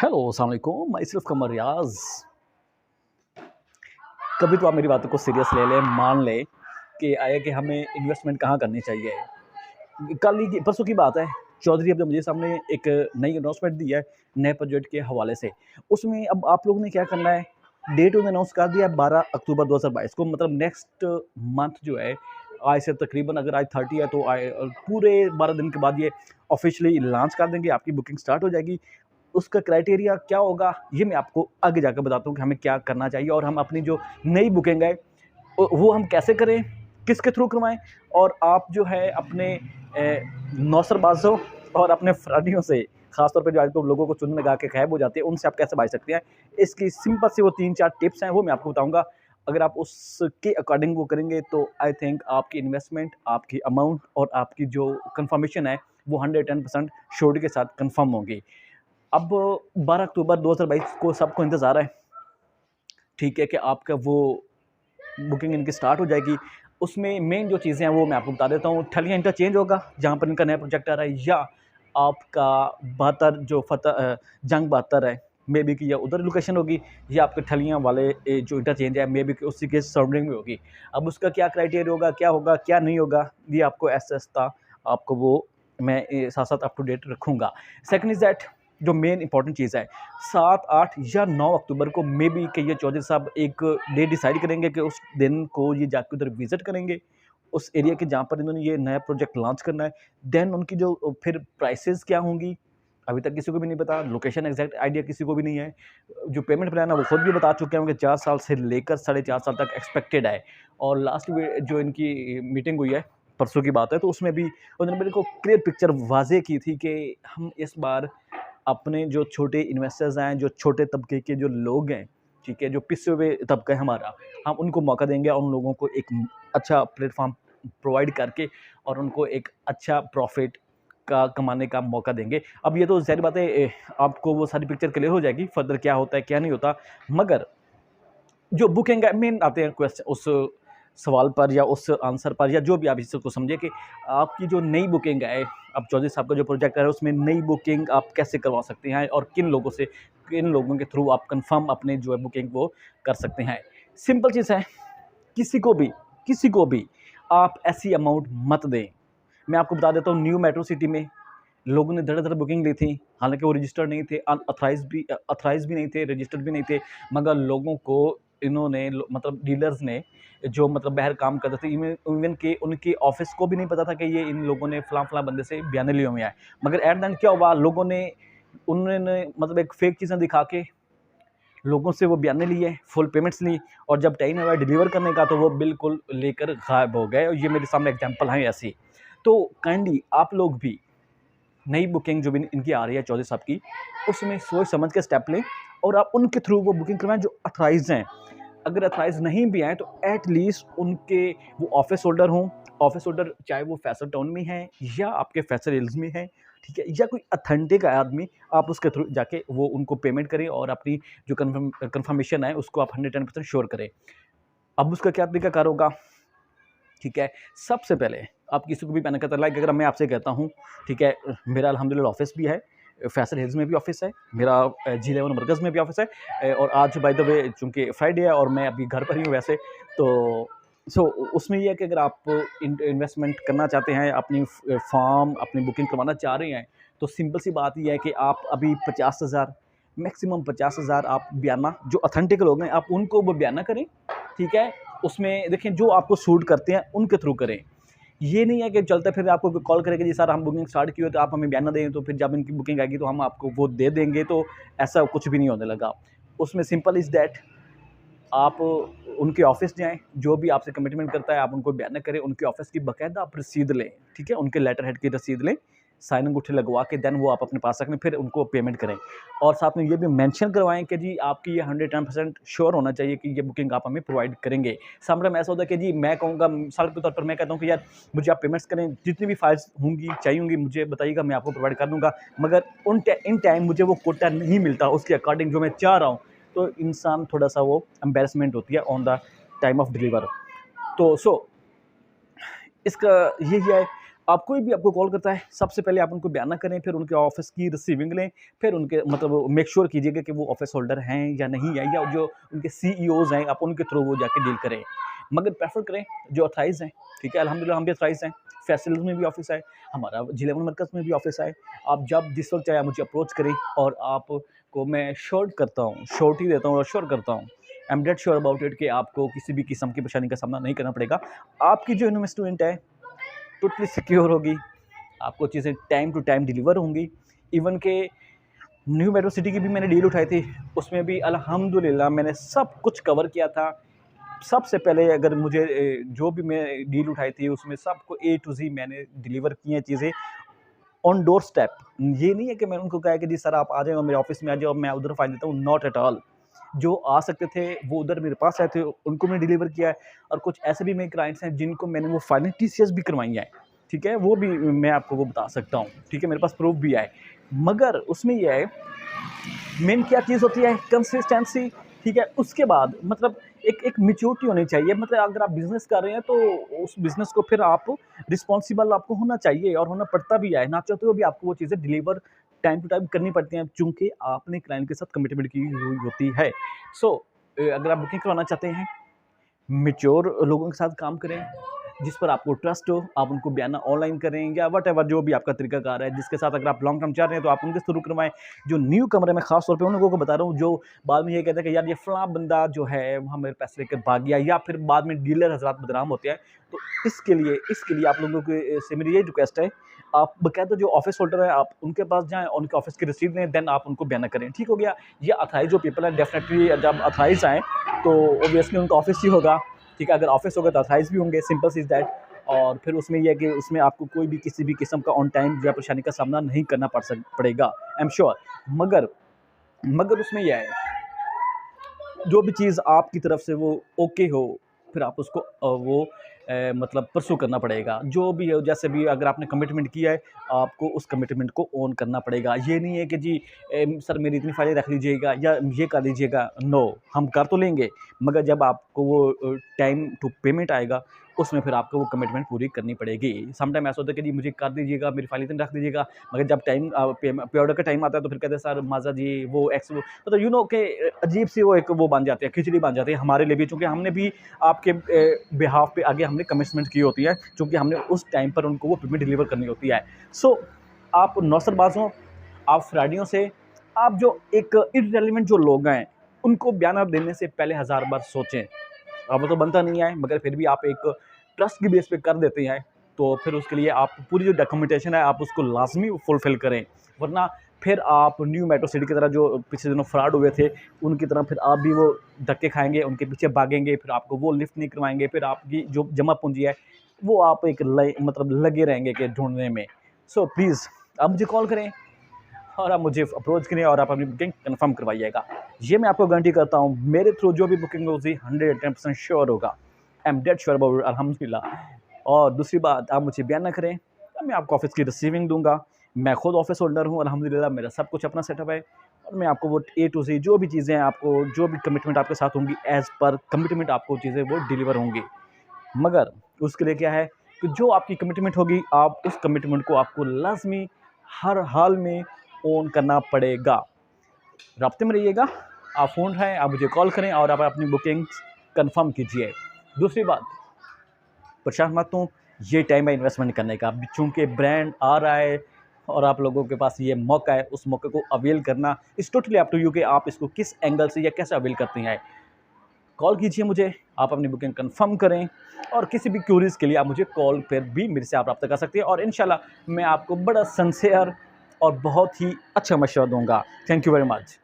Hello, अस्सलाम वालेकुम, मैं सिर्फ़ कमर रियाज़। कभी तो आप मेरी बातों को सीरियस ले लें, मान लें कि कि हमें इन्वेस्टमेंट कहाँ करनी चाहिए। कल ही की परसों की बात है, चौधरी अब ने मुझे सामने एक नई अनाउंसमेंट दी है, नए प्रोजेक्ट के हवाले से। उसमें अब आप लोगों ने क्या करना है, डेट उन्होंने अनाउंस कर दिया है 12 अक्टूबर 2022 को, मतलब नेक्स्ट मंथ जो है, आज से तकरीबन अगर आज 30 है तो पूरे 12 दिन के बाद ये ऑफ़िशियली लॉन्च कर देंगे, आपकी बुकिंग स्टार्ट हो जाएगी। उसका क्राइटेरिया क्या होगा, ये मैं आपको आगे जाकर बताता हूँ कि हमें क्या करना चाहिए और हम अपनी जो नई बुकिंग है वो हम कैसे करें, किसके थ्रू करवाएं, और आप जो है अपने नौसरबाजों और अपने फ्राडियों से, खासतौर पे जो आजकल लोगों को चुन लगा के गायब हो जाते हैं, उनसे आप कैसे बच सकते हैं। इसकी सिंपल सी वो 3-4 टिप्स हैं, वो मैं आपको बताऊंगा। अगर आप उसके अकॉर्डिंग वो करेंगे तो आई थिंक आपकी इन्वेस्टमेंट, आपकी अमाउंट और आपकी जो कंफर्मेशन है वो 110% श्योरिटी के साथ कंफर्म होगी। अब 12 अक्टूबर 2022 को सबको इंतज़ार है, ठीक है, कि आपका वो बुकिंग इनकी स्टार्ट हो जाएगी। उसमें मेन जो चीज़ें हैं वो मैं आपको बता देता हूँ। ठलिया इंटरचेंज होगा, जहाँ पर इनका नया प्रोजेक्ट आ रहा है, या आपका 72 जो जंग 72 है, मे बी कि या उधर लोकेशन होगी, या आपके ठलियाँ वाले जो इंटरचेंज है, मे बी कि उसी के सराउंडिंग में होगी। अब उसका क्या क्राइटेरिया होगा, क्या नहीं होगा, ये आपको ऐसा आपको वो मैं साथ-साथ अप टू डेट रखूँगा। सेकंड इज़ दैट, जो मेन इंपॉर्टेंट चीज़ है, 7, 8 या 9 अक्टूबर को मे बी कि ये चौधरी साहब एक डेट डिसाइड करेंगे कि उस दिन को ये जाके उधर विज़िट करेंगे, उस एरिया के जहाँ पर इन्होंने ये नया प्रोजेक्ट लॉन्च करना है। देन उनकी जो फिर प्राइसेज़ क्या होंगी, अभी तक किसी को भी नहीं पता, लोकेशन एग्ज़ैक्ट आइडिया किसी को भी नहीं है। जो पेमेंट प्लान है वो खुद भी बता चुके हैं कि 4 साल से लेकर साढ़े 4 साल तक एक्सपेक्टेड है। और लास्ट में जो इनकी मीटिंग हुई है, परसों की बात है, तो उसमें भी उन्होंने मेरे को क्लियर पिक्चर वाज़ेह की थी कि हम इस बार अपने जो छोटे इन्वेस्टर्स हैं, जो छोटे तबके के जो लोग हैं, ठीक है, जो पिसे हुए तबका है हमारा, हम उनको मौका देंगे और उन लोगों को एक अच्छा प्लेटफ़ॉर्म प्रोवाइड करके और उनको एक अच्छा प्रॉफ़िट का कमाने का मौका देंगे। अब ये तो ज़ाहिर बात है, आपको वो सारी पिक्चर क्लियर हो जाएगी, फर्दर क्या होता है, क्या नहीं होता। मगर जो बुकिंग है, मेन आते हैं क्वेश्चन उस सवाल पर या उस आंसर पर, या जो भी आप इसको समझिए कि आपकी जो नई बुकिंग है, अब चौधरी साहब का जो प्रोजेक्ट है उसमें नई बुकिंग आप कैसे करवा सकते हैं और किन लोगों के थ्रू आप कंफर्म अपने जो है बुकिंग वो कर सकते हैं। सिंपल चीज़ है, किसी को भी आप ऐसी अमाउंट मत दें। मैं आपको बता देता हूँ, न्यू मेट्रो सिटी में लोगों ने धड़ाधड़ बुकिंग ली थी, हालाँकि वो रजिस्टर्ड नहीं थे, ऑथराइज़ भी नहीं थे, रजिस्टर्ड भी नहीं थे, मगर लोगों को इन्होंने मतलब डीलर्स ने, जो मतलब बाहर काम करते थे, इवन इवन कि उनके ऑफ़िस को भी नहीं पता था कि ये इन लोगों ने फलाँ-फलाँ बंदे से बयाने लिए हुए हैं। मगर एट द एंड क्या हुआ, उन्होंने मतलब एक फ़ेक चीज़ें दिखा के लोगों से वो बयाने लिए, फुल पेमेंट्स ली, और जब टाइम आया डिलीवर करने का तो वो बिल्कुल लेकर गायब हो गए, और ये मेरे सामने एग्ज़ाम्पल हैं ऐसी। तो काइंडली आप लोग भी नई बुकिंग जो भी इनकी आ रही है चौधरी साहब की, उसमें सोच समझ के स्टेप लें और आप उनके थ्रू वो बुकिंग करवाएं जो अथराइज हैं। अगर अथराइज नहीं भी हैं तो एट लीस्ट उनके वो ऑफिस होल्डर हों, ऑफिस होल्डर चाहे वो फैसल टाउन में है या आपके फैसल हिल्स में है, ठीक है, या कोई अथेंटिक आदमी, आप उसके थ्रू जाके वो उनको पेमेंट करें और अपनी जो कन्फर्मेशन है उसको आप 110% श्योर करें। अब उसका क्या तरीकाकार होगा, ठीक है, सबसे पहले आप किसी को भी मैंने कहता, लाइक अगर मैं आपसे कहता हूँ, ठीक है, मेरा अल्हम्दुलिल्लाह ऑफिस भी है, फैसल हिल्स में भी ऑफिस है, मेरा G11 मरकज़ में भी ऑफिस है, और आज बाय द वे चूँकि फ्राइडे है और मैं अभी घर पर ही हूँ वैसे, तो उसमें ये है कि अगर आप इन्वेस्टमेंट करना चाहते हैं, अपनी फार्म अपनी बुकिंग करवाना चाह रहे हैं, तो सिंपल सी बात ये है कि आप अभी 50,000, मैक्सिमम 50,000 आप बयाना, जो ऑथेंटिक लोग हैं आप उनको वो बयाना करें, ठीक है। उसमें देखें जो आपको सूट करते हैं उनके थ्रू करें। ये नहीं है कि चलते फिर आपको कॉल करेगा, जी सर हम बुकिंग स्टार्ट की हो तो आप हमें बयाना दें, तो फिर जब इनकी बुकिंग आएगी तो हम आपको वो दे देंगे, तो ऐसा कुछ भी नहीं होने लगा। उसमें सिंपल इज़ दैट, आप उनके ऑफिस जाएँ, जो भी आपसे कमिटमेंट करता है आप उनको बयाना करें, उनके ऑफिस की बाकायदा आप रसीद लें, ठीक है, उनके लेटर हेड की रसीद लें, साइन अंगूठे लगवा के देन वो आप अपने पास रखें, फिर उनको पेमेंट करें। और साथ में ये भी मेंशन करवाएं कि जी आपकी ये 110% श्योर होना चाहिए कि ये बुकिंग आप हमें प्रोवाइड करेंगे। सामने में ऐसा होता है कि जी मैं कहूँगा, मिसाल के तौर पर मैं कहता हूँ कि यार मुझे आप पेमेंट्स करें, जितनी भी फाइल्स होंगी चाहिए होंगी मुझे बताइएगा, मैं आपको प्रोवाइड कर दूँगा, मगर इन टाइम मुझे वो कोटा नहीं मिलता उसके अकॉर्डिंग जो मैं चाह रहा हूँ, तो इंसान थोड़ा-सा वो एम्बैरेसमेंट होती है on the time of deliver. तो इसका यही है। आप कोई भी आपको कॉल करता है, सबसे पहले आप उनको बयान ना करें, फिर उनके ऑफ़िस की रिसीविंग लें, फिर उनके मतलब मेक श्योर कीजिएगा कि वो ऑफ़िस होल्डर हैं या नहीं है, या जो उनके सीईओज़ हैं, आप उनके थ्रू वो जाके डील करें। मगर प्रेफ़र करें जो ऑथराइज़ हैं, ठीक है? अल्हम्दुलिल्लाह हम भी ऑथराइज़ हैं, फैसल्स में भी ऑफ़िस है, हमारा जिला मरकज़ में भी ऑफ़िस है। आप जब जिस वक़्त चाहे आप मुझे अप्रोच करें, और आपको मैं श्योर करता हूँ, श्योरिटी देता हूँ और श्योर करता हूँ, I am dead sure about it, कि आपको किसी भी किस्म की परेशानी का सामना नहीं करना पड़ेगा। आपकी जो इन्वेस्टमेंट है टोटली सिक्योर होगी, आपको चीज़ें टाइम टू टाइम डिलीवर होंगी। इवन के न्यू मेट्रो सिटी की भी मैंने डील उठाई थी, उसमें भी अल्हम्दुलिल्लाह मैंने सब कुछ कवर किया था। सबसे पहले अगर मुझे जो भी मैं डील उठाई थी उसमें सबको ए टू ज़ी मैंने डिलीवर की हैं चीज़ें ऑन डोर स्टेप। ये नहीं है कि मैंने उनको कहा है कि जी सर आप आ जाएँ और मेरे ऑफ़िस में आ जाओ, मैं उधर फ़ाइल देता हूँ, नॉट एट ऑल। जो आ सकते थे वो उधर मेरे पास आए थे, उनको मैंने डिलीवर किया है, और कुछ ऐसे भी मेरे क्लाइंट्स हैं जिनको मैंने वो फाइलें टीसीएस भी करवाई हैं, ठीक है? वो भी मैं आपको वो बता सकता हूँ, ठीक है? मेरे पास प्रूफ़ भी है। मगर उसमें ये है, मेन क्या चीज़ होती है, कंसिस्टेंसी, ठीक है? उसके बाद मतलब एक एक मैच्योरिटी होनी चाहिए। मतलब अगर आप बिज़नेस कर रहे हैं तो उस बिज़नेस को फिर आप रिस्पॉन्सिबल आपको होना चाहिए, और होना पड़ता भी है। ना चाहते हुए भी आपको वो चीज़ें डिलीवर टाइम टू टाइम करनी पड़ती हैं, चूँकि आपने क्लाइंट के साथ कमिटमेंट की हुई होती है। सो अगर आप बुकिंग करवाना चाहते हैं, मैच्योर लोगों के साथ काम करें, जिस पर आपको ट्रस्ट हो, आप उनको बयाना ऑनलाइन करें या व्हाटएवर जो भी आपका तरीकाकार है, जिसके साथ अगर आप लॉन्ग टर्म चाह रहे हैं तो आप उनके थ्रू करवाएँ। जो न्यू कमर है, मैं ख़ास तौर पे उन लोगों को बता रहा हूँ जो बाद में ये कहते हैं कि यार ये फलाँ बंदा जो है वहाँ मेरे पैसे लेकर भाग गया, या फिर बाद में डीलर हज़रात बदनाम होते हैं। तो इसके लिए आप लोगों के से मेरी ये रिक्वेस्ट है, आप बाकायदा जो ऑफ़िस होल्डर है आप उनके पास जाएँ, उनके ऑफ़िस की रिसीव लें, देन आप उनको बयाना करें। ठीक हो गया? ये अथॉराइज़ जो पीपल है डेफ़िनेटली जब अथॉराइज़ आएँ तो ऑब्वियसली उनका ऑफ़िस ही होगा। ठीक है? अगर ऑफ़िस होगा तो अथॉराइज़ भी होंगे, सिंपल सी इज़ दैट। और फिर उसमें ये है कि उसमें आपको कोई भी किसी भी किस्म का ऑन टाइम या परेशानी का सामना नहीं करना पड़ेगा, आई एम श्योर। मगर मगर उसमें यह है, जो भी चीज़ आपकी तरफ से वो ओके हो, फिर आप उसको मतलब परस्यू करना पड़ेगा। जो भी हो, जैसे भी अगर आपने कमिटमेंट किया है, आपको उस कमिटमेंट को ऑन करना पड़ेगा। ये नहीं है कि जी सर मेरी इतनी फाइलें रख लीजिएगा या ये कर लीजिएगा। नो, हम कर तो लेंगे, मगर जब आपको वो टाइम टू पेमेंट आएगा, उसमें फिर आपको वो कमिटमेंट पूरी करनी पड़ेगी। समटाइम ऐसा होता है कि जी मुझे कर दीजिएगा, मेरी फाइल इतनी रख दीजिएगा, मगर जब टाइम पे ऑर्डर का टाइम आता है तो फिर कहते हैं सर माज़ा जी वो एक्स वो मतलब यू नो कि अजीब सी वो एक वो बन जाती है, खिचड़ी बन जाती है हमारे लिए भी, चूँकि हमने भी आपके बिहाफ़ पे आगे हमने कमिटमेंट की होती है, चूँकि हमने उस टाइम पर उनको वो पेमेंट डिलीवर करनी होती है। सो आप नौसरबाज़ हों, आप फ्रॉडियों से, आप जो एक इर्रेलेवेंट जो लोग हैं, उनको बयाना देने से पहले 1000 बार सोचें। अब वो तो बनता नहीं है, मगर फिर भी आप एक ट्रस्ट की बेस पे कर देते हैं, तो फिर उसके लिए आप पूरी जो डॉक्यूमेंटेशन है, आप उसको लाज़मी फुलफ़िल करें। वरना फिर आप न्यू मेट्रो सिटी की तरह जो पिछले दिनों फ्रॉड हुए थे, उनकी तरह फिर आप भी वो धक्के खाएँगे, उनके पीछे भागेंगे, फिर आपको वो लिफ्ट नहीं करवाएँगे, फिर आपकी जो जमा पूँजी है, वो आप एक मतलब लगे रहेंगे कि ढूँढने में। सो प्लीज़ आप मुझे कॉल करें और आप मुझे अप्रोच करें और आप अपनी बुकिंग कन्फर्म करवाइएगा। ये मैं आपको गारंटी करता हूँ, मेरे थ्रू जो भी बुकिंग होगी 110% श्योर होगा। I am dead sure about it, अल्हम्दुलिल्लाह। और दूसरी बात, आप मुझे बयान ना करें, तो मैं आपको ऑफ़िस की रिसीविंग दूँगा। मैं खुद ऑफ़िस होल्डर हूँ, अल्हम्दुलिल्लाह मेरा सब कुछ अपना सेटअप है, और मैं आपको वो ए टू ज़ेड जो भी चीज़ें हैं, आपको जो भी कमिटमेंट आपके साथ होंगी, एज़ पर कमिटमेंट आपको चीज़ें वो डिलीवर होंगी। मगर उसके लिए क्या है कि जो आपकी कमिटमेंट होगी, आप उस कमिटमेंट को आपको लाज़मी हर हाल में ऑन करना पड़ेगा। राब्ते में रहिएगा, आप फ़ोन उठाएँ, आप मुझे कॉल करें और आप अपनी बुकिंग्स कन्फर्म कीजिए। दूसरी बात, परेशान मत हों, ये टाइम है इन्वेस्टमेंट करने का। अभी चूँकि ब्रांड आ रहा है और आप लोगों के पास ये मौका है, उस मौके को अवेल करना is totally up to you कि आप इसको किस एंगल से या कैसे अवेल करते हैं। कॉल कीजिए मुझे, आप अपनी बुकिंग कन्फर्म करें, और किसी भी क्यूरीज़ के लिए आप मुझे कॉल पर भी मेरे से आप रब्ता कर सकते हैं, और इंशाल्लाह मैं आपको बड़ा सिंसियर और बहुत ही अच्छा मशवरा दूँगा। Thank you very much.